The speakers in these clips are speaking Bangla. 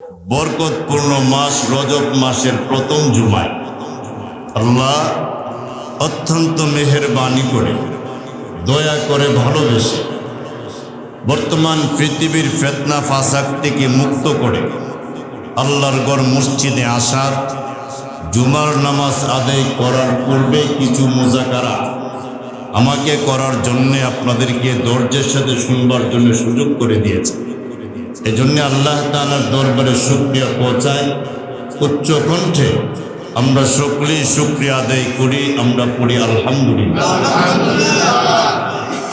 বরকতপূর্ণ মাস রজব মাসের প্রথম জুমায় আল্লাহ অত্যন্ত মেহেরবানি করে দয়া করে ভালোবেসে বর্তমান পৃথিবীর ফিতনা ফাসাদ থেকে মুক্ত করে আল্লাহর ঘর মসজিদে আসার জুমার নামাজ আদায় করার পূর্বে কিছু মুজাকারা আমাকে করার জন্য আপনাদেরকে ধৈর্যের সাথে শুনবার জন্য সুযোগ করে দিয়েছে। এজন্য আল্লাহ তাআলার দরবারে শুকরিয়া পৌঁছায় উচ্চ কণ্ঠে আমরা সকলেই শুকরিয়া আদায় করি। আমরা পড়ি আলহামদুলিল্লাহ।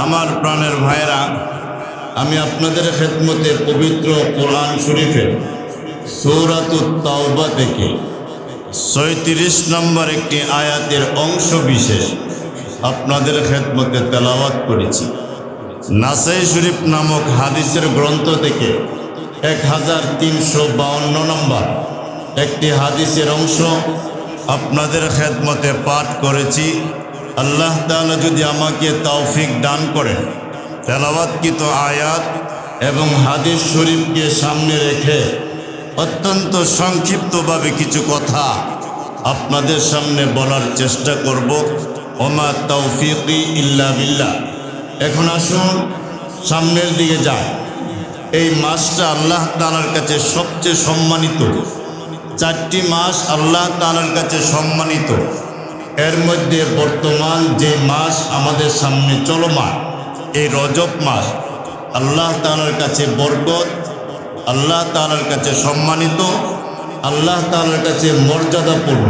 আমার প্রাণের ভাইরা, আমি আপনাদের খেদমতে পবিত্র কোরআন শরীফের সূরাতুত তাওবা থেকে ৩৬ নম্বর একটি আয়াতের অংশ বিশেষ আপনাদের খেদমতে তেলাওয়াত করেছি। নাসাই শরীফ নামক হাদিসের গ্রন্থ থেকে ১৩৫২ নম্বর একটি হাদিসের অংশ আপনাদের খেদমতে পাঠ করেছি। আল্লাহ তাআলা যদি আমাকে তৌফিক দান করেন, তেলাওয়াতকৃত আয়াত এবং হাদিস শরীফকে সামনে রেখে অত্যন্ত সংক্ষিপ্তভাবে কিছু কথা আপনাদের সামনে বলার চেষ্টা করব। ওমা তৌফিকি ইল্লা বিল্লাহ। এখন আসুন সামনের দিকে যাই। এই মাসটা আল্লাহ তাআলার কাছে সবচেয়ে সম্মানিত। ৪টি মাস আল্লাহ তাআলার কাছে সম্মানিত। এর মধ্যে বর্তমান যে মাস আমাদের সামনে চলমান এই রজব মাস আল্লাহ তাআলার কাছে বরকত, আল্লাহ তাআলার কাছে সম্মানিত, আল্লাহ তাআলার কাছে মর্যাদাপূর্ণ।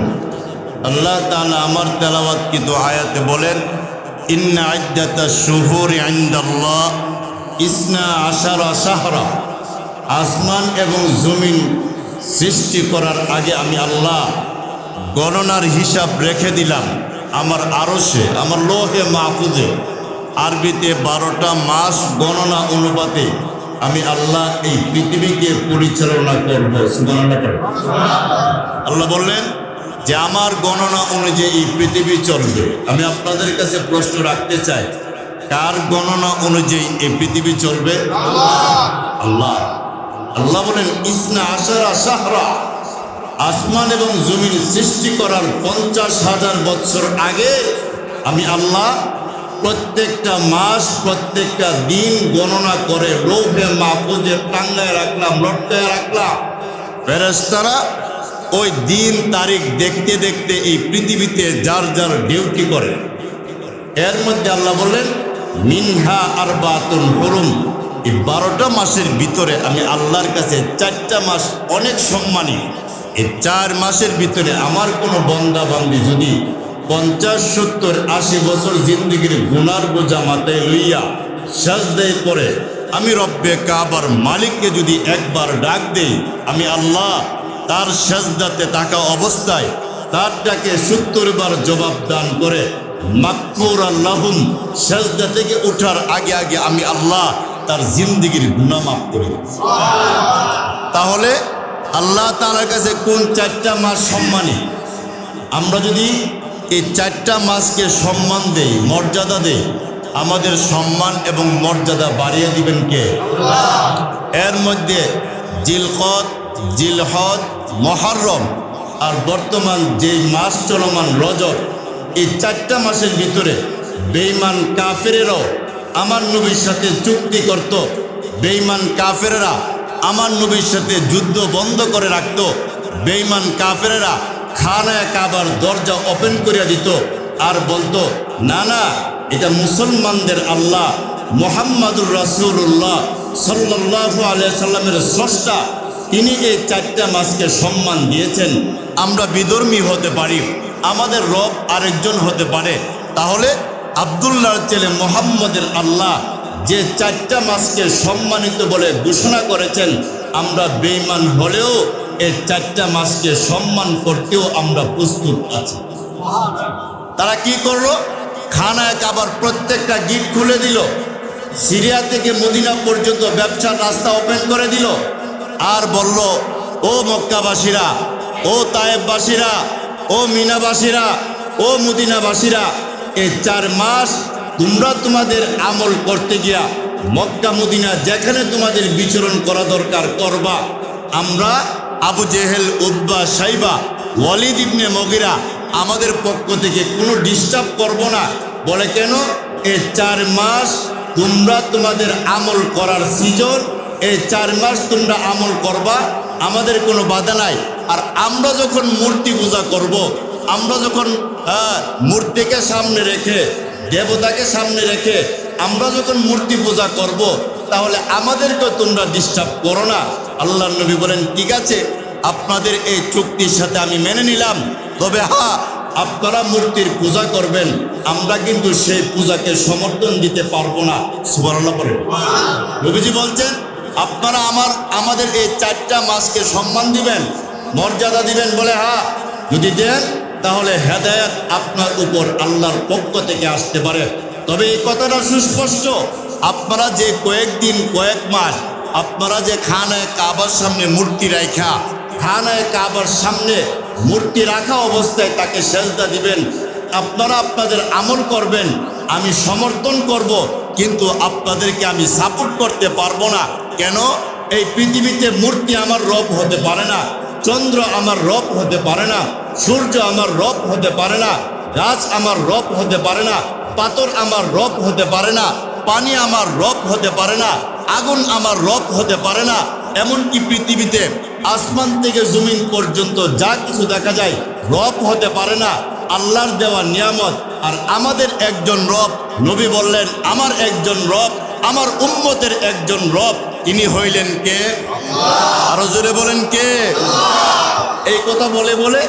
আল্লাহ তাআলা আমার তেলাওয়াতকৃত আয়াতে বলেন, ইন্না ইদ্দাতাশ শুহুরি ইনদাল্লাহ ইসনা আশারা শাহরা। আসমান এবং জমিন সৃষ্টি করার আগে আমি আল্লাহ গণনার হিসাব রেখে দিলাম আমার আরশে, আমার লোহে মাহফুজে। আরবিতে ১২টা মাস গণনা অনুপাতে আমি আল্লাহ এই পৃথিবীকে পরিচালনা করব। সুবহানাল্লাহ। আল্লাহ বললেন যে আমার গণনা অনুযায়ী এই পৃথিবী চলবে। আমি আপনাদের কাছে প্রশ্ন রাখতে চাই, কার গণনা অনুযায়ী এই পৃথিবী চলবে? আল্লাহ। আল্লাহ বলেন ইসনা আশারা শাহরা। আসমান এবং জমিন সৃষ্টি করার ৫০,০০০ বছর আগে আমি আল্লাহ প্রত্যেকটা মাস প্রত্যেকটা দিন গণনা করে লৌহে মাহফুজে টাঙ্গায় রাখলাম, লটকায় রাখলাম। ফেরেশতারা ওই দিন তারিখ দেখতে দেখতে এই পৃথিবীতে যার যার ডিউটি করে। এর মধ্যে আল্লাহ বললেন মিনহা আরবাতুন হুরুম। এই ১২টা মাসের ভিতরে আমি আল্লাহর কাছে ৪টা মাস অনেক সম্মানী। এই ৪ মাসের ভিতরে আমার কোনো বন্দা বান্দি যদি ৫০, ৭০, ৮০ বছর জিন্দগির গুনার বোঝা মাথায় লইয়া সাজদায় পড়ে আমি রব্বে কাবার মালিককে যদি একবার ডাক দেই, আমি আল্লাহ তার সাজদাতে থাকা অবস্থায় তারটাকে ৭০ বার জবাব দান করে মাগফুরান লাহুম, সাজদা থেকে ওঠার আগে আগে আমি আল্লাহ তার জিন্দগির গুনাহ মাফ করে দিই। তাহলে আল্লাহ তাআলার কাছে কোন ৪টা মাস সম্মানী? আমরা যদি এই ৪টা মাসকে সম্মান দেই, মর্যাদা দেই, আমাদের সম্মান এবং মর্যাদা বাড়িয়ে দিবেন কে? আল্লাহ। এর মধ্যে জিলকদ, জিলহজ, মুহররম আর বর্তমান যে মাস চলমান রজব, এই ৪টা মাসের ভিতরে বেঈমান কাফেরেরাও আমার নবীর সাথে চুক্তি করত। বেঈমান কাফেরেরা আমার নবীর সাথে যুদ্ধ বন্ধ করে রাখত। বেঈমান কাফেরেরা খানায়ে কাবার দরজা ওপেন করে দিত আর বলতো, না না, এটা মুসলমানদের আল্লাহ মুহাম্মাদুর রাসূলুল্লাহ সাল্লাল্লাহু আলাইহি সাল্লামের স্রষ্টা, তিনি এই ৪টা মাসকে সম্মান দিয়েছেন। আমরা বিধর্মী হতে পারি, আমাদের রব আরেকজন হতে পারে। তাহলে আব্দুল্লাহর ছেলে মুহাম্মদের আল্লাহ যে ৪টা মাসকে সম্মানিত বলে ঘোষণা করেছেন, আমরা বেঈমান হলেও এই ৪টা মাসকে সম্মান করতেও আমরা প্রস্তুত আছি। তারা কি করলো? খানায়ে কাবার প্রত্যেকটা গেট খুলে দিল। সিরিয়া থেকে মদিনা পর্যন্ত ব্যবসার রাস্তা ওপেন করে দিল আর বলল, ও মক্কাবাসীরা, ও তায়েববাসীরা, ও মিনাবাসীরা, ও মদিনাবাসীরা, এই ৪ মাস তোমরা তোমাদের আমল করতে গিয়া মক্কা মদিনা যেখানে তোমাদের বিচরণ করা দরকার করবা, আমরা আবু জেহেল, উতবা, সাইবা, ওয়ালিদ ইবনে মুগিরা আমাদের পক্ষ থেকে কোনো ডিস্টার্ব করব না। বলে কেন? এই 4 মাস তোমরা তোমাদের আমল করার সিজন, এই 4 মাস তোমরা আমল করবা, আমাদের কোনো বাধা নাই। আর আমরা যখন মূর্তি পূজা করব, আমরা যখন মূর্তিকে সামনে রেখে, দেবতাকে সামনে রেখে আমরা যখন মূর্তি পূজা করব, তাহলে আমাদেরকে তোমরা ডিস্টার্ব করো না। আল্লাহর নবী বলেন, ঠিক আছে, আপনাদের এই চুক্তির সাথে আমি মেনে নিলাম, তবে হ্যাঁ, আপনারা মূর্তির পূজা করবেন, আমরা কিন্তু সেই পূজাকে সমর্থন দিতে পারবো না। সুবহানাল্লাহ বলেন। নবীজি বলছেন, আপনারা আমাদের এই 4টা মাসকে সম্মান দিবেন, মর্যাদা দিবেন। বলে হ্যাঁ, যদি দেন তাহলে হেদায়েত আপনার উপর আল্লাহর পক্ষ থেকে আসতে পারে। তবে এই কথাটা সুস্পষ্ট, আপনারা যে কয়েকদিন, কয়েক মাস আপনারা যে খানায়ে কাবার সামনে মূর্তি রাখা, খানায়ে কাবার সামনে মূর্তি রাখা অবস্থায় তাকে সেজদা দিবেন, আপনারা আপনাদের আমল করবেন, আমি সমর্থন করব, কিন্তু আপনাদেরকে আমি সাপোর্ট করতে পারবো না। কেন? এই পৃথিবীতে মূর্তি আমার রব হতে পারে না, চন্দ্র আমার রব হতে পারে না, সূর্য আমার রব হতে পারে না, গাছ আমার রব হতে পারে না, পাথর আমার রব হতে পারে না, পানি আমার রব হতে পারে না, আগুন আমার রব হতে পারে না। এমনকি পৃথিবীতে আসমান থেকে জমিন পর্যন্ত যা কিছু দেখা যায় রব হতে পারে না, আল্লাহর দেওয়া নিয়ামত। আর আমাদের একজন রব, নবী বললেন, আমার একজন রব, আমার উম্মতের একজন রব, তিনি হইলেন কে? আরো জোরে বলেন কে? এই কথা বলে বলে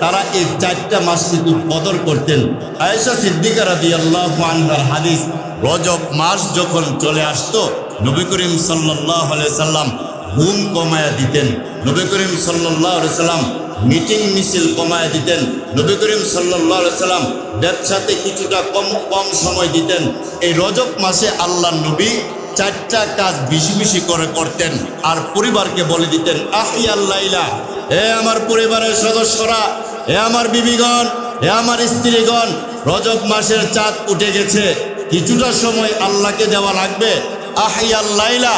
তারা এই 4টা মাস কিন্তু কদর করতেন। আয়েশা সিদ্দিকা রাদিয়াল্লাহু আনহার হাদিস, রজব মাস যখন চলে আসতো, নবী করিম সাল্লাল্লাহু আলাইহি সাল্লাম ঘুম কমায়া দিতেন, নবী করিম সাল্লাল্লাহু আলাইহি সাল্লাম মিটিং মিছিল কমায়া দিতেন, নবী করিম সাল্লাল্লাহু আলাইহি সাল্লাম ব্যবসাতে কিছুটা কম সময় দিতেন। এই রজব মাসে আল্লাহর নবী 4টা কাজ বেশি বেশি করে করতেন, আর পরিবারকে বলে দিতেন, আহিয়াল লাইলা, হে আমার পরিবারের সদস্যরা, হে আমার বিবিগণ, হে আমার স্ত্রীগণ, রজব মাসের চাঁদ উঠে গেছে, কিছুটা সময় আল্লাহকে দেওয়া লাগবে। আহিয়াল লাইলা,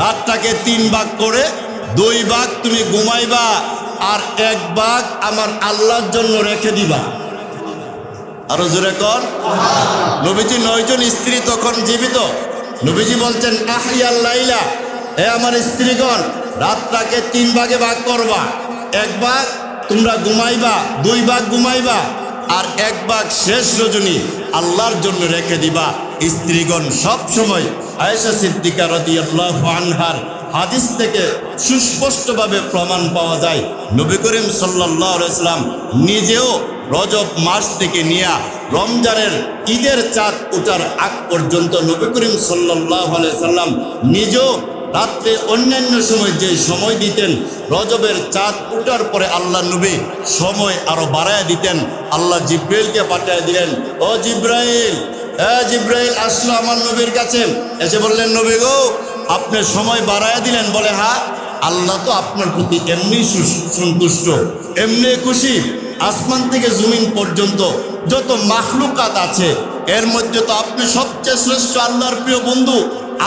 রাতটাকে 3 ভাগ করে 2 ভাগ তুমি ঘুমাইবা, আর 1 ভাগ আমার আল্লাহর জন্য রেখে দিবা। আরো জোরে কর। নবীজি 9 জন স্ত্রী তখন জীবিত। নবীজি বলছেন, আহিয়াল লাইলা, হে আমার স্ত্রীগণ, রাতটাকে 3 ভাগে ভাগ করবা, 1 ভাগ তোমরা ঘুমাইবা, 2 ভাগ ঘুমাইবা, আর 1 ভাগ শেষ রজনী আল্লাহর জন্য রেখে দিবা। স্ত্রীগণ সব সময় আয়েশা সিদ্দিকা রাদিয়াল্লাহু আনহার হাদিস থেকে সুস্পষ্টভাবে প্রমাণ পাওয়া যায়, নবী করিম সাল্লাল্লাহু আলাইহি সাল্লাম নিজেও রজব মাস থেকে নিয়ে রমজানের ঈদের চাঁদ ওঠার আগ পর্যন্ত নবী করিম সাল্লাল্লাহু আলাইহি সাল্লাম নিজেও রাত্রে অন্যান্য সময় যে সময় দিতেন, রজবের চাঁদ ওঠার পরে আল্লাহ নবী সময় আরো বাড়ায় দিতেন। আল্লাহ জিব্রাইলকে পাঠিয়ে দিলেন, ও জিব্রাইল, জিব্রাইল আসলো আমার নবীর কাছে, এসে বললেন, নবী গো, আপনি সময় বাড়ায় দিলেন। বলে হ্যাঁ, আল্লাহ তো আপনার প্রতি এমনি সন্তুষ্ট, এমনি খুশি। আসমান থেকে জমিন পর্যন্ত যত মাখলুকাত আছে, এর মধ্যে তো আপনি সবচেয়ে শ্রেষ্ঠ, আল্লাহর প্রিয় বন্ধু,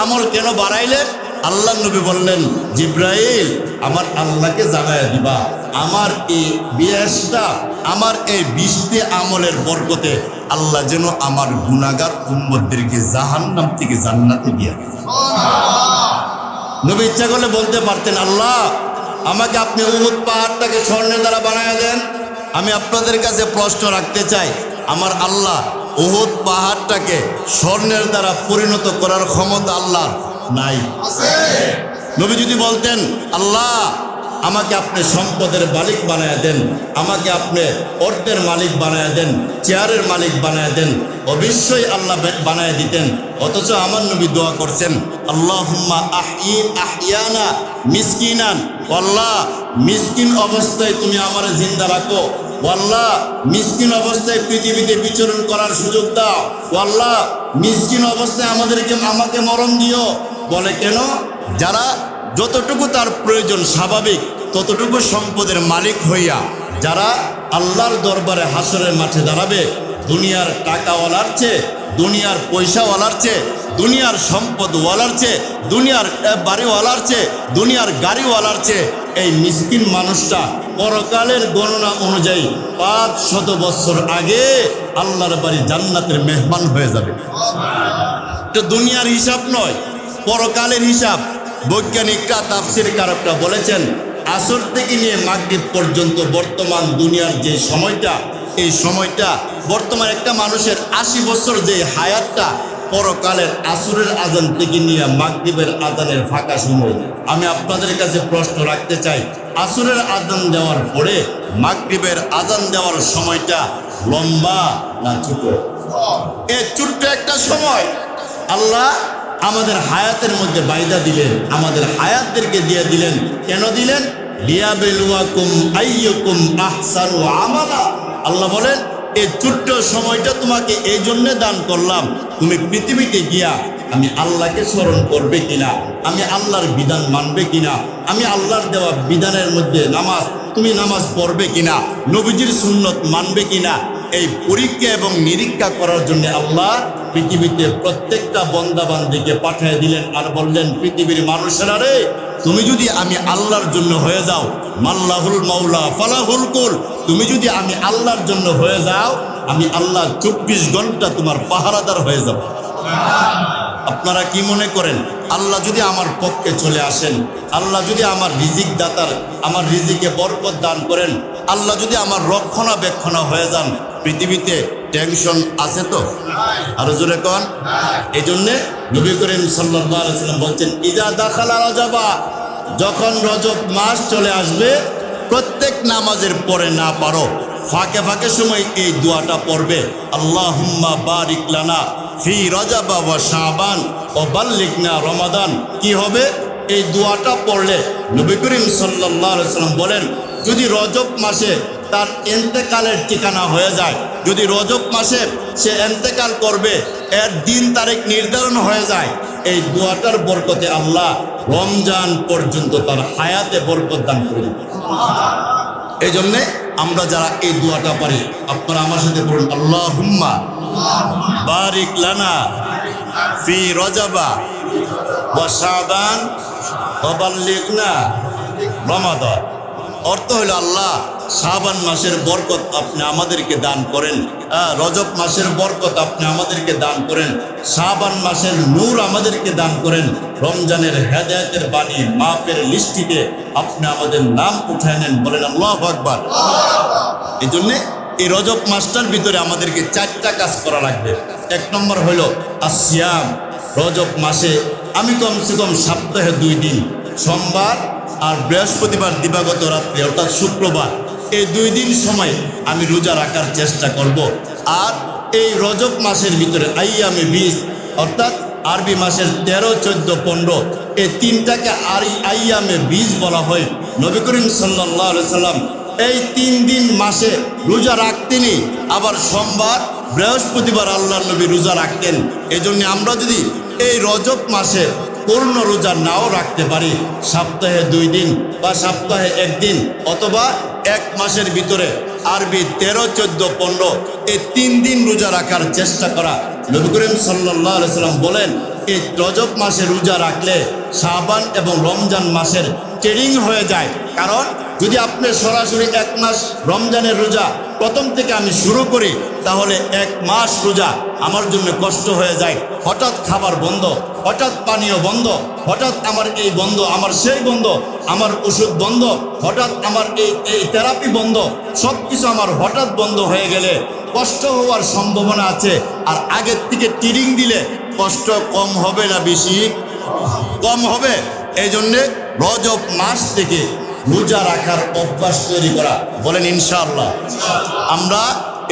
আমল কেন বাড়াইলেন? আল্লাহ নবী বললেন, জিব্রাইল, আমার আল্লাহকে জানায়া দিবা, আমার এই বিয়াসটা, আমার এই 20টি আমলের বরকতে আল্লাহ যেন আমার গুনাহগার উম্মতদেরকে জাহান্নাম থেকে জান্নাতে দিয়ে দেন। নবী ইচ্ছা করলে বলতে পারতেন, আল্লাহ, আমাকে আপনি উহুদ পাহাড়টাকে স্বর্ণের দ্বারা বানায়া দেন। আমি আপনাদের কাছে প্রশ্ন রাখতে চাই, আমার আল্লাহ উহুদ পাহাড়টাকে স্বর্ণের দ্বারা পরিণত করার ক্ষমতা আল্লাহ নাই? নবী যদি বলতেন, আল্লাহ, আমাকে আপনি সম্পদের মালিক বানায়া দেন, আমাকে আপনি অর্থের মালিক বানায়া দেন, চেয়ারের মালিক বানায়া দেন, অবশ্যই আল্লাহ বানায় দিতেন। অথচ আমার নবী দোয়া করছেন, আল্লাহুম্মা আহিয়ানা মিসকিনান, আল্লাহ, মিসকিন অবস্থায় তুমি আমার জিন্দা রাখো, আল্লাহ, মিসকিন অবস্থায় পৃথিবীতে বিচরণ করার সুযোগ দাও, আল্লাহ, মিসকিন অবস্থায় আমাকে মরণ দিও। বলে কেন? যারা যতটুকু তার প্রয়োজন স্বাভাবিক ততটুকু সম্পদের মালিক হইয়া যারা আল্লাহর দরবারে হাসরের মাঠে দাঁড়াবে, দুনিয়ার টাকাওয়ালার চেয়ে, দুনিয়ার পয়সাওয়ালার চেয়ে, দুনিয়ার সম্পদওয়ালার চেয়ে, দুনিয়ার বাড়িওয়ালার চেয়ে, দুনিয়ার গাড়িওয়ালার চেয়ে এই মিসকিন মানুষটা পরকালের গণনা অনুযায়ী 500 বছর আগে আল্লাহর বাড়ি জান্নাতের মেহমান হয়ে যাবে। তো দুনিয়ার হিসাব নয়, পরকালের হিসাব। বৈজ্ঞানিকরা, তাফসীরকারকরা বলেছেন আসর থেকে নিয়ে মাগরিব পর্যন্ত বর্তমান দুনিয়ার যে সময়টা, এই সময়টা বর্তমান একটা মানুষের 80 বছর যে হায়াতটা পরকালের আসরের আজান থেকে নিয়ে মাগরিবের আজানের ফাঁকা সময়। আমি আপনাদের কাছে প্রশ্ন রাখতে চাই, আসরের আজান দেওয়ার পরে মাগরিবের আজান দেওয়ার সময়টা লম্বা না ছোট? এই ছোট্ট একটা সময় আল্লাহ আমাদের হায়াতের মধ্যে বাইদা দিলেন, আমাদের হায়াতদেরকে দিয়ে দিলেন। কেন দিলেন? লিয়াবলুয়াকুম আইয়ুকুম আহসানু আমালা। আল্লাহ বলেন এই ছোট্ট সময়টা তোমাকে এই জন্যে দান করলাম, তুমি পৃথিবীতে গিয়া আমি আল্লাহকে স্মরণ করবে কিনা, আমি আল্লাহর বিধান মানবে কিনা, আমি আল্লাহর দেওয়া বিধানের মধ্যে তুমি নামাজ পড়বে কিনা, নবীজির সুন্নত মানবে কিনা, এই পরীক্ষা এবং নিরীক্ষা করার জন্য আল্লাহ পৃথিবীতে প্রত্যেকটা বন্দাবান্দিকে পাঠিয়ে দিলেন। আর বললেন, পৃথিবীর মানুষেরা রে, তুমি যদি আমি আল্লাহর জন্য হয়ে যাও, মাল্লাহুল মাওলা ফালাহুল কুল, তুমি যদি আমি আল্লাহর জন্য হয়ে যাও, আমি আল্লাহ 24 ঘন্টা তোমার পাহারাদার হয়ে যাব। আপনারা কি মনে করেন, আল্লাহ যদি আমার পক্ষে চলে আসেন, আল্লাহ যদি আমার রিজিক দাতার, আমার রিজিকে বরকত দান করেন, আল্লাহ যদি আমার রক্ষণাবেক্ষণা হয়ে যান, পৃথিবীতে টেনশন আছে তো? আরো জোরে কোন। এই জন্যে নবী করিম সাল্লাল্লাহু আলাইহি ওয়াসাল্লাম বলছেন, ইজা দাখালা রজবা, যখন রজব মাস চলে আসবে, প্রত্যেক নামাজের পরে না পারো, ফাঁকে ফাঁকে সময় এই দোয়াটা পড়বে, আল্লাহুম্মা বারিক লানা ফি রজবা ওয়া শাবান ওয়া বাল্লিগনা রমাদান। কি হবে? এই দোয়াটা পড়লে নবী করিম সাল্লাল্লাহু আলাইহি ওয়াসাল্লাম বলেন, যদি রজব মাসে তার ইন্তেকালের ঠিকানা হয়ে যায়, যদি রজব মাসে সে ইন্তেকাল করবে, এর দিন তারিখ নির্ধারণ হয়ে যায়, এই দোয়াটার বরকতে আল্লাহ রমজান পর্যন্ত তার হায়াতে বরকত দান করে। এই জন্যে আমরা যারা এই দোয়াটা পারি, আপনারা আমার সাথে বলুন, আল্লাহুম্মা বারিক লানা ফি রজবা ওয়া শাবান ওয়া বাল্লিগনা রমাদান। অর্থ হলো, আল্লাহ শাবান মাসের বরকত আপনি আমাদেরকে দান করেন, রজব মাসের বরকত আপনি আমাদেরকে দান করেন, শাবান মাসের নূর আমাদেরকে দান করেন, রমজানের হেদায়েতের বাণী মাপের লিস্টিতে আপনি আমাদের নাম উঠায় নেন। বলেন আল্লাহু আকবার। এই জন্যে এই রজব মাসটার ভিতরে আমাদেরকে 4টা কাজ করা লাগবে। 1 নম্বর হলো আসিয়াম। রজব মাসে আমি কমসে কম সপ্তাহে 2 দিন, সোমবার আর বৃহস্পতিবার দিবাগত রাত্রে অর্থাৎ শুক্রবার, এই 2 দিন সময় আমি রোজা রাখার চেষ্টা করব। আর এই রজব মাসের ভিতরে আইয়ামে 20 অর্থাৎ আরবি মাসের 13, 14, 15 এই 3টাকে আইয়ামে 20 বলা হয়। নবী করিম সাল্লাল্লাহু আলাইহি সাল্লাম এই 3 দিন মাসে রোজা রাখতেনই, আবার সোমবার বৃহস্পতিবার আল্লাহর নবী রোজা রাখতেন। এজন্য আমরা যদি এই রজব মাসে পূর্ণ রোজা নাও রাখতে পারি, সপ্তাহে 2 দিন বা সপ্তাহে 1 দিন অথবা 1 মাসের ভিতরে আরবি 13, 14, 15 এই 3 দিন রোজা রাখার চেষ্টা করা। নবী করিম সাল্লাল্লাহু আলাইহি সাল্লাম বলেন, এই রজব মাসে রোজা রাখলে শাবান এবং রমজান মাসের ট্রেডিং হয়ে যায়। কারণ যদি আপনি সরাসরি 1 মাস রমজানের রোজা প্রথম থেকে আমি শুরু করি, তাহলে 1 মাস রোজা আমার জন্য কষ্ট হয়ে যায়। হঠাৎ খাবার বন্ধ, হঠাৎ পানীয় বন্ধ, হঠাৎ আমার এই বন্ধ, আমার সেই বন্ধ, আমার ওষুধ বন্ধ, হঠাৎ আমার এই থেরাপি বন্ধ, সব কিছু আমার হঠাৎ বন্ধ হয়ে গেলে কষ্ট হওয়ার সম্ভাবনা আছে। আর আগের থেকে ট্রেডিং দিলে কষ্ট কম হবে না বেশি? কম হবে। এই জন্যে রজব মাস থেকে রোজা রাখার অভ্যাস তৈরি করা। বলেন ইনশাআল্লাহ। আমরা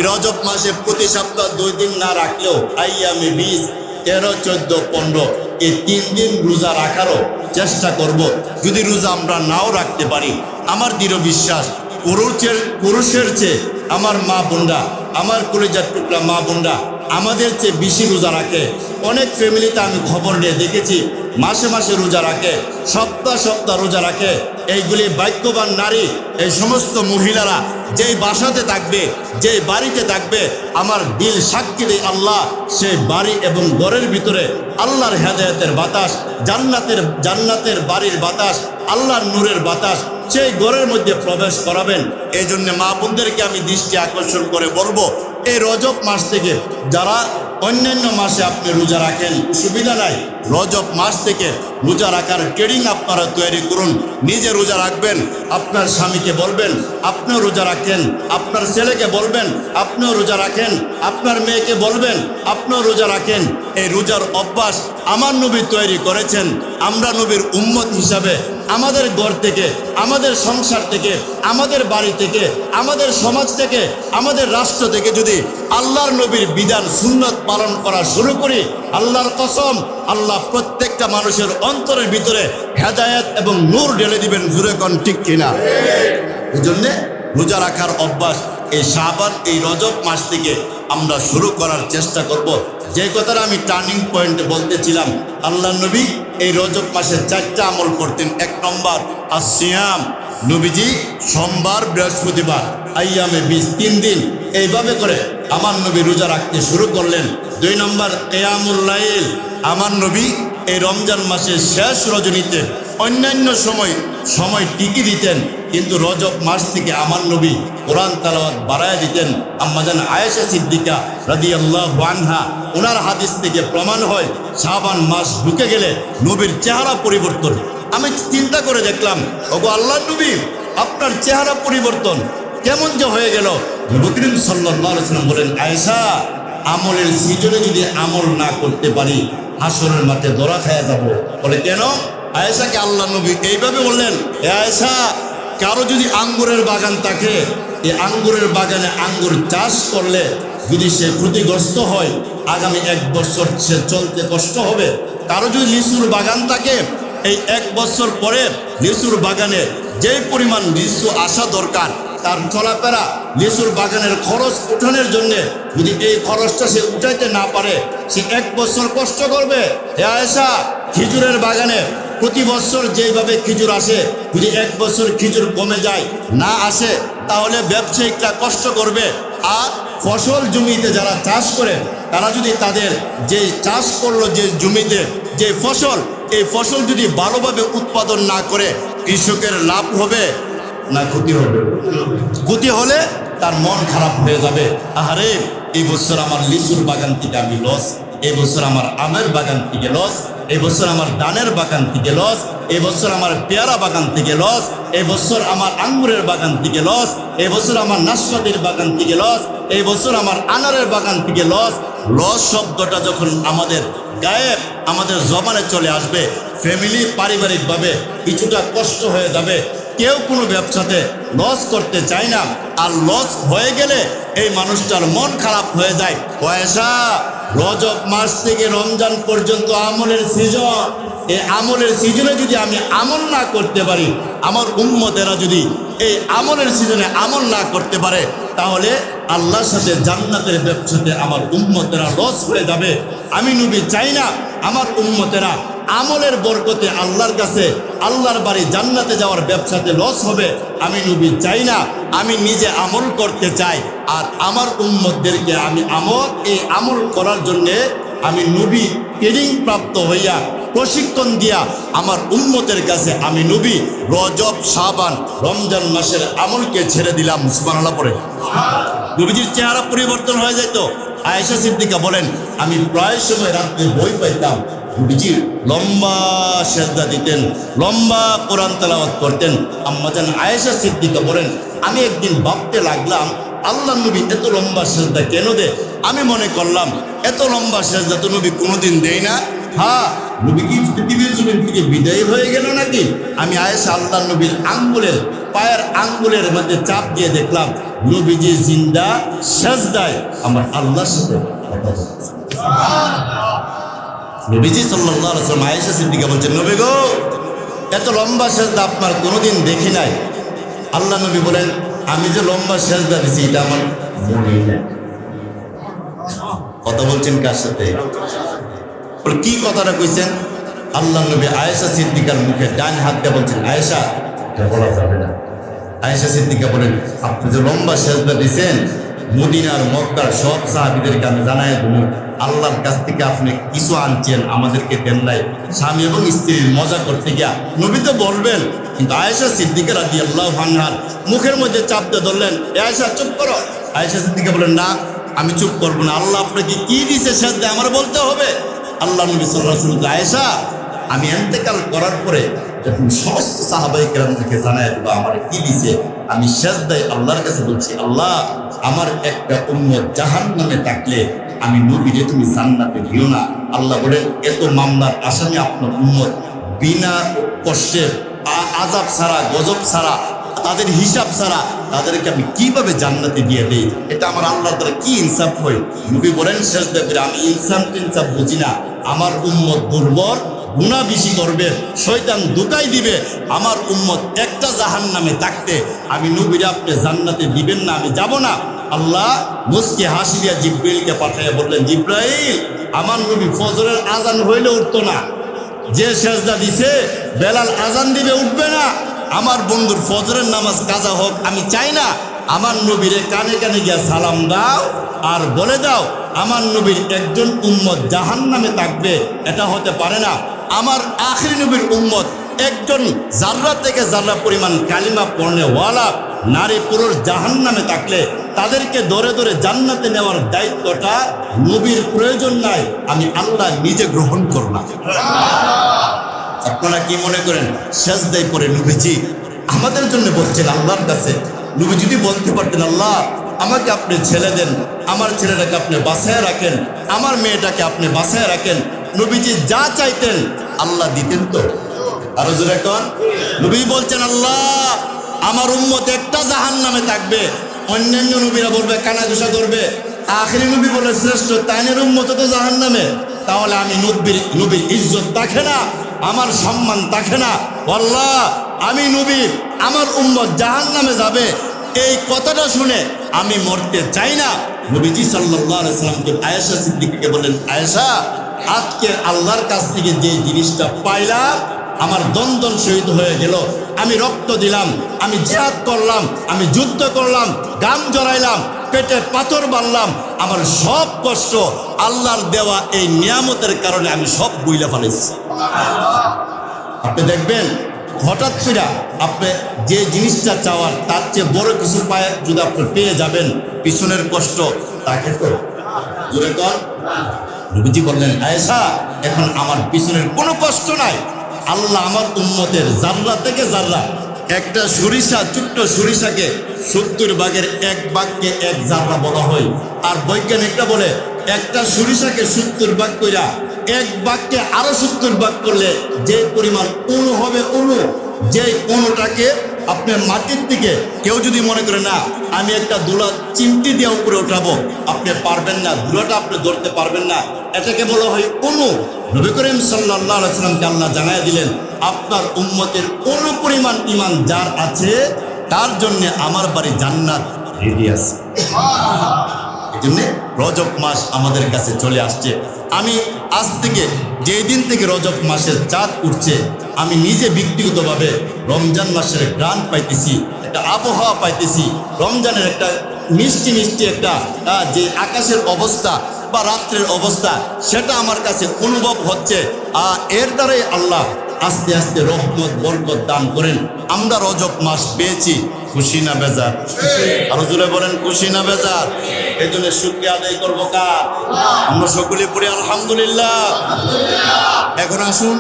রজব মাসে প্রতি সপ্তাহ 2 দিন না রাখলেও আইয়ামে 20, 13, 14, 15 এই 3 দিন রোজা রাখারও চেষ্টা করব। যদি রোজা আমরা নাও রাখতে পারি, আমার দৃঢ় বিশ্বাস পুরুষের চেয়ে আমার মা বোনরা, আমার কলিজার টুকরা মা বোনরা আমাদের চেয়ে বেশি রোজা রাখে। অনেক ফ্যামিলিতে আমি খবর নিয়ে দেখেছি মাসে মাসে রোজা রাখে, সপ্তাহ সপ্তাহ রোজা রাখে। এইগুলি ভাগ্যবান নারী, এই সমস্ত মহিলারা যেই বাসাতে থাকবে, যেই বাড়িতে থাকবে, আমার দিল সাক্ষী দেয় আল্লাহ সেই বাড়ি এবং ঘরের ভিতরে আল্লাহর হেদায়েতের বাতাস, জান্নাতের বাড়ির বাতাস, আল্লাহর নূরের বাতাস সেই ঘরের মধ্যে প্রবেশ করাবেন। এই জন্য মা বোনদেরকে আমি দৃষ্টি আকর্ষণ করে বলবো, এই রজব মাস থেকে যারা অন্যান্য মাসে আপনি রোজা রাখেন সুবিধা নাই, রজব মাস থেকে রোজা রাখার ট্রেডিং আপনারা তৈরি করুন। নিজে রোজা রাখবেন, আপনার স্বামীকে বলবেন আপনিও রোজা রাখেন, আপনার ছেলেকে বলবেন আপনিও রোজা রাখেন, আপনার মেয়েকে বলবেন আপনিও রোজা রাখেন। এই রোজার অভ্যাস আমার নবী তৈরি করেছেন। আমরা নবীর উম্মত হিসাবে আমাদের ঘর থেকে, আমাদের সংসার থেকে, আমাদের বাড়ি থেকে, আমাদের সমাজ থেকে, আমাদের রাষ্ট্র থেকে যদি আল্লাহর নবীর বিধান সুন্নত পালন করা শুরু করি, আল্লাহর কসম আল্লাহ প্রত্যেকটা মানুষের অন্তরের ভিতরে হেদায়েত এবং নূর ঢেলে দিবেন। জুরে কোন ঠিক কিনা? এই জন্যে রোজা রাখার অভ্যাস এই শাবান, এই রজব মাস থেকে আমরা শুরু করার চেষ্টা করব। যে কথাটা আমি টার্নিং পয়েন্টে বলতেছিলাম, আল্লাহ নবী এই রজব মাসে 4টা আমল করতেন। 1 নম্বর আসিয়াম, নবীজি সোমবার বৃহস্পতিবার আইয়ামে 3 দিন এইভাবে করে আমার নবী রোজা রাখতে শুরু করলেন। 2 নম্বর কিয়ামুল লাইল, আমার নবী এই রমজান মাসের শেষ রজনীতে অন্যান্য সময় টিকি দিতেন, কিন্তু রজব মাস থেকে আমার নবী কোরআন তেলাওয়াত বাড়ায় দিতেন। আম্মাজান আয়েশা সিদ্দিকা রাদিয়াল্লাহু আনহা ওনার হাদিস থেকে প্রমাণ হয় শাবান মাস ঢুকে গেলে নবীর চেহারা পরিবর্তন। আমি চিন্তা করে দেখলাম, ওগো আল্লাহর নবী আপনার চেহারা পরিবর্তন কেমন যে হয়ে গেল। নবী করিম সাল্লাল্লাহু আলাইহি ওয়াসাল্লাম বলেন, আয়েশা আমলের সিজনে যদি আমল না করতে পারি হাসরের মাঠে ধরা খায়া যাব। বলে কেন? আয়েশাকে আল্লাহ নবী এইভাবে বললেন, এ আয়েশা, কারো যদি আঙ্গুরের বাগান থাকে, এই আঙ্গুরের বাগানে আঙ্গুর চাষ করলে যদি সে ক্ষতিগ্রস্ত হয় আগামী 1 বছর সে চলতে কষ্ট হবে। কারো যদি লিচুর বাগান থাকে, এই 1 বছর পরে লিচুর বাগানে যে পরিমাণ লিচু আসা দরকার তার চলাফেরা, লিচুর বাগানের খরচ উঠানোর জন্যে যদি এই খরচটা সে উঠাইতে না পারে সে 1 বছর কষ্ট করবে। হে আয়েশা, খেজুরের বাগানে প্রতি বছর যেভাবে খেজুর আসে, যদি 1 বছর খেজুর কমে যায়, না আসে, তাহলে ব্যবসায়িকরা কষ্ট করবে। আর ফসল জমিতে যারা চাষ করে তারা যদি তাদের যে চাষ করলো যে জমিতে যে ফসল, এই ফসল যদি ভালোভাবে উৎপাদন না করে কৃষকের লাভ হবে না ক্ষতি হবে? ক্ষতি হলে তার মন খারাপ হয়ে যাবে। আহারে, এই বছর আমার লিচুর বাগান থেকে আমি লস, এই বছর আমার আমের বাগান থেকে লস, এই বছর আমার ধানের বাগান থেকে লস, এই বছর আমার পেয়ারা বাগান থেকে লস, এই বছর আমার আঙ্গুরের বাগান থেকে লস, এই বছর আমার নাশপাতির বাগান থেকে লস, এই বছর আমার আনারের বাগান থেকে লস। লস শব্দটা যখন আমাদের গায়ে, আমাদের জবানে চলে আসবে, ফ্যামিলি পারিবারিকভাবে কিছুটা কষ্ট হয়ে যাবে। কেউ কোনো ব্যবসাতে লস করতে চায় না, আর লস হয়ে গেলে এই মানুষটার মন খারাপ হয়ে যায়। পয়সা রজব মাস থেকে রমজান পর্যন্ত আমলের সিজন, এই আমলের সিজনে যদি আমি আমল না করতে পারি, আমার উম্মতেরা যদি এই আমলের সিজনে আমল না করতে পারে, তাহলে আল্লাহর সাথে জান্নাতের ব্যবসাতে আমার উম্মতেরা লস হয়ে যাবে। আমি নবী চাই না আমার উম্মতেরা আমলের বরকতে আল্লাহর কাছে, আল্লাহর বাড়ি জান্নাতে যাওয়ার ব্যবসাতে লস হবে। আমি নবী চাই না, আমি নিজে আমল করতে চাই, আর আমার উম্মতদেরকে আমি এই আমল করার জন্যে আমি নবী ট্রেনিং প্রাপ্ত হইয়া প্রশিক্ষণ দিয়া আমার উম্মতের কাছে আমি নবী রজব শাবান রমজান মাসের আমলকে ছেড়ে দিলাম। সুবহানাল্লাহ পড়ে নবীজির চেহারা পরিবর্তন হয়ে যেত। আয়েশা সিদ্দিকা বলেন, আমি প্রায় সময় রাত্রে বই পাইতাম, নবীজির লম্বা সেজদা দিতেন, লম্বা কোরআন তেলাওয়াত করতেন। আম্মাজান আয়েশা সিদ্দিকা বলেন, আমি একদিন ভাবতে লাগলাম আল্লাহ নবী এত লম্বা সেজদা কেন দেয়? আমি মনে করলাম এত লম্বা সেজদা তো নবী কোনোদিন দেয় না। হ্যাঁ, নবী কি পৃথিবীর জমিন থেকে বিদায় হয়ে গেল নাকি? আমি আয়েশা আল্লাহ নবীর পায়ের আঙ্গুলের মধ্যে চাপ দিয়ে দেখলাম নবীজি জিন্দা সেজদায় আমার আল্লাহর সাথে কথা বলছে। নবীজি সাল্লাল্লাহু আলাইহি ওয়াসাল্লাম আয়েশা সিদ্দিকা বলছেন, নবী গো, এত লম্বা সেজদা আপনার কোনোদিন দেখি নাই। আল্লাহ নবী বলেন, আমি যে লম্বা সেজদা দিছি এটা আমার মনে নেই। কথা বলছেন কার সাথে? বলে কি কথাটা কইছেন? আল্লাহ নবী আয়েশা সিদ্দিকার মুখে ডান হাত দিয়ে বলছেন, আয়েশা এটা বলা যাবে না। আয়েশা সিদ্দিকা বলেন, আপনি যে লম্বা সেজদা দিয়েছেন, মদিনার মক্কার সব সাহাবীদেরকে আমি জানাই দিই, আল্লাহর কাছ থেকে আপনি কিছু আনছেন, আমাদেরকে দেন নাই। স্বামী এবং স্ত্রীর মজা করতে গিয়া নবী তো বলবেন, কিন্তু আয়েশা সিদ্দিকা রাদিয়াল্লাহু আনহার মুখের মধ্যে চাপ দিয়ে ধরলেন, এ আয়েশা চুপ করো। আয়েশা সিদ্দিকা বলেন, না আমি চুপ করবো না, আল্লাহ আপনাকে কি দিয়েছে সেজদা আমার বলতে হবে। আল্লাহ নবী সাল্লাল্লাহু আলাইহি ওয়াসাল্লাম, আয়েশা আমি ইন্তেকাল করার পরে যখন সমস্ত সাহাবায়ে কেরামকে জানায় দেব আমার কি দিছে, আমি সেজদায় আল্লাহর কাছে বলছি, আল্লাহ আমার একটা উম্মত জাহান্নামে থাকলে আমি নবীরে তুমি জান্নাতে দিও না। আল্লাহ বলেন, এত মামলার আসামি আপনার উম্মত, বিনা কষ্টের আযাব ছাড়া, গজব ছাড়া, তাদের হিসাব ছাড়া তাদেরকে আমি কিভাবে জান্নাতে দিয়ে দেই? এটা আমার আল্লাহর দ্বারা কি ইনসাফ হয়? নবী বলেন সেজদা করে, আমি ইনসাফ বুঝি না, আমার উম্মত দুর্বল, গুনাহ বেশি করবে, শয়তান ধোঁকাই দিবে, আমার উম্মত একটা জাহান্নামে থাকতে আমি নবীরে আপনি জান্নাতে দিবেন না, আমি যাব না। আল্লাহ মুস্কি হাসি দিয়া জিব্রাইলকে পাঠাইয়া বললেন, জিব্রাইল আমার নবী ফজরের আজান হইলে উঠতো না, যে সেজদা দিছে বেলাল আজান দিবে উঠবে না, আমার বন্ধুর ফজরের নামাজ কাজা হোক আমি চাই না। আমার নবীরে কানে কানে গিয়া সালাম দাও আর বলে দাও আমার নবীর একজন উম্মত জাহান্নামে থাকবে, এটা হতে পারে না। আমার আখিরি নবীর উম্মত একজন জাররা থেকে জাররা পরিমাণ কালিমা পড়নেওয়ালা নারী পুরুষ জাহান্নামে থাকলে তাদেরকে ধরে ধরে জান্নাতে নেওয়ার দায়িত্বটা নবীর প্রয়োজন নাই, আমি আল্লাহ নিজে গ্রহণ করলাম। আপনারা কি মনে করেন সেজদায় পড়ে নবীজি আমাদের জন্য বলছেন আল্লাহর কাছে? নবী যদি বলতে পারতেন, আল্লাহ আমাকে আপনি ছেলে দেন, আমার ছেলেটাকে আপনি বাঁচায় রাখেন, আমার মেয়েটাকে আপনি বাঁচায় রাখেন, নবীজি যা চাইতেন আল্লাহ দিতেন তো? আরো জোরে কোন? নবী বলছেন, আল্লাহ আমার উম্মত একটা জাহান্নামে থাকবে, অন্যান্য নবীরা বলবে কানাঘুষা করবে, আখিরি নবী বলে শ্রেষ্ঠ তাইনের উম্মত তো জাহান্নামে, তাহলে আমি নবীর ইজ্জত থাকে না, আমার সম্মান থাকে না। আল্লাহ আমি নবী, আমার উম্মত জাহান্নামে যাবে, এই কথাটা শুনে আমি মরতে চাই না। নবীজি সাল্লাল্লাহু আলাইহি ওয়াসাল্লামকে আয়েশা সিদ্দিকাকে বলেন, আয়েশা আজকে আল্লাহর কাছ থেকে যে জিনিসটা পাইলাম আমার দন্দন শহীদ হয়ে গেল, আমি রক্ত দিলাম, আমি জিহাদ করলাম, আমি যুদ্ধ করলাম, গাম জড়াইলাম, পেটে পাথর বাঁধলাম, আমার সব কষ্ট আল্লাহর দেওয়া এই নিয়ামতের কারণে আমি সব বুইলা ফেলেছি। আপনি দেখবেন হঠাৎ করে আপনি যে জিনিসটা চাওয়ার তার চেয়ে বড় কিছু পায় যদি আপনি পেয়ে যাবেন, পিছনের কষ্ট তাকে তো জোরে কর। নবীজি বললেন, আয়েশা এখন আমার পিছনের কোনো কষ্ট নাই, আল্লাহ আমার উম্মতের জাররা থেকে জাররা, একটা সরিষা, ছোট্ট সরিষাকে 70 ভাগের 1 ভাগকে 1 জাররা বলা হয়, আর বৈজ্ঞানিকরা বলে একটা সরিষাকে 70 ভাগ কইরা 1 ভাগকে আরো 70 ভাগ করলে যে পরিমাণ অণু হবে, অণু, যে অণুটাকে আপনার মাটির দিকে কেউ যদি মনে করে না আমি একটা দুলা চিমটি দিয়ে উপরে উঠাবো, আপনি পারবেন না, দুলাটা আপনি ধরতে পারবেন না, এটাকে বলা হয় অণু। নবী করিম সাল্লাল্লাহু আলাইহি ওয়াসাল্লামকে আল্লাহ জানায় দিলেন, আপনার উম্মতের অণু পরিমাণ ঈমান যার আছে তার জন্য আমার বাড়ি জান্নাত রেডি আছে। এই জন্য রজব মাস আমাদের কাছে চলে আসছে। আমি আজ থেকে যেই দিন থেকে রজব মাসের চাঁদ উঠছে, আমি নিজে ব্যক্তিগতভাবে রমজান মাসের গ্রাণ পাইতেছি, একটা আবহাওয়া পাইতেছি, রমজানের একটা মিষ্টি মিষ্টি একটা যে আকাশের অবস্থা বা রাত্রের অবস্থা সেটা আমার কাছে অনুভব হচ্ছে। এর দ্বারাই আল্লাহ আস্তে আস্তে রহমত বরকত দান করেন। আমরা রজব মাস পেয়েছি, খুশি না বেজার? আরো জোরে বলেন, খুশি না বেজার? এই জন্য শুকরিয়া আদায় করবো কার? আমরা সকলে পড়ি আলহামদুলিল্লাহ। এখন আসুন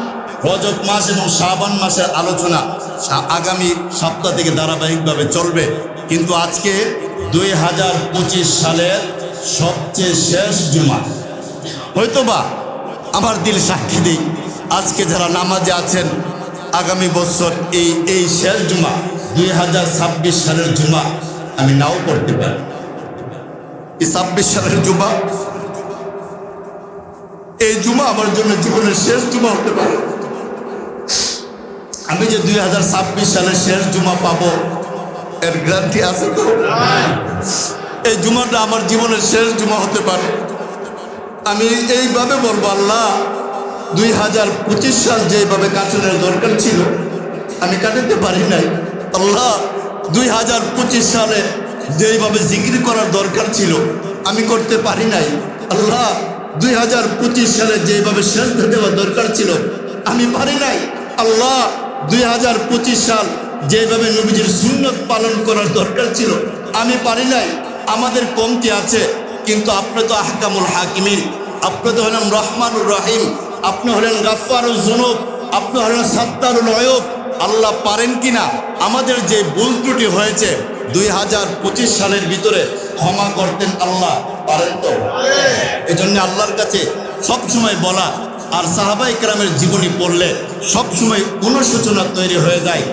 রজব মাস এবং শাবান মাসের আলোচনা আগামী সপ্তাহ থেকে ধারাবাহিকভাবে চলবে, কিন্তু আজকে 2025 সালের সবচেয়ে শেষ জুমা, হয়তোবা আমার দিল সাক্ষী দিই আজকে যারা নামাজে আছেন আগামী বছর এই শেষ জুমা 2026 সালের জুমা আমি নাও করতে পারি। এই 26 সালের জুমা, এই জুমা আমার জন্য জীবনের শেষ জুমা হতে পারে। আমি যে 2026 সালের শেষ জুমা পাবো এর গ্যারান্টি আছে তো? এই জুমাটা আমার জীবনের শেষ জুমা হতে পারে। আমি এইভাবে বলবো, আল্লাহ 2025 সাল যেভাবে কাটানোর দরকার ছিল আমি কাটাতে পারি নাই। আল্লাহ 2025 সালে যেভাবে জিকির করার দরকার ছিল আমি করতে পারি নাই। আল্লাহ 2025 সালে যেভাবে সেজদা দেওয়ার দরকার ছিল আমি পারি নাই। আল্লাহ 2025 সাল যেভাবে নবীজির সুন্নত পালন করার দরকার ছিল আমি পারি নাই। আমাদের কমতি আছে, কিন্তু আপনি তো আহকামুল হাকিমিন, আপনি তো হলেন রহমানুর রহিম, আপনি হলেন গাফফারুজ যুনুব, আপনি হলেন সাত্তারুল আয়ুব। আল্লাহ পারেন কিনা আমাদের যে ভুল ত্রুটি হয়েছে 2025 সালের ভিতরে ক্ষমা করতেন? আল্লাহ পারেন তো? এজন্য আল্লাহর কাছে সবসময় বলা, আর সাহাবায়ে কেরামের জীবনী পড়লে সবসময় অনুশোচনা তৈরি হয়ে যায়।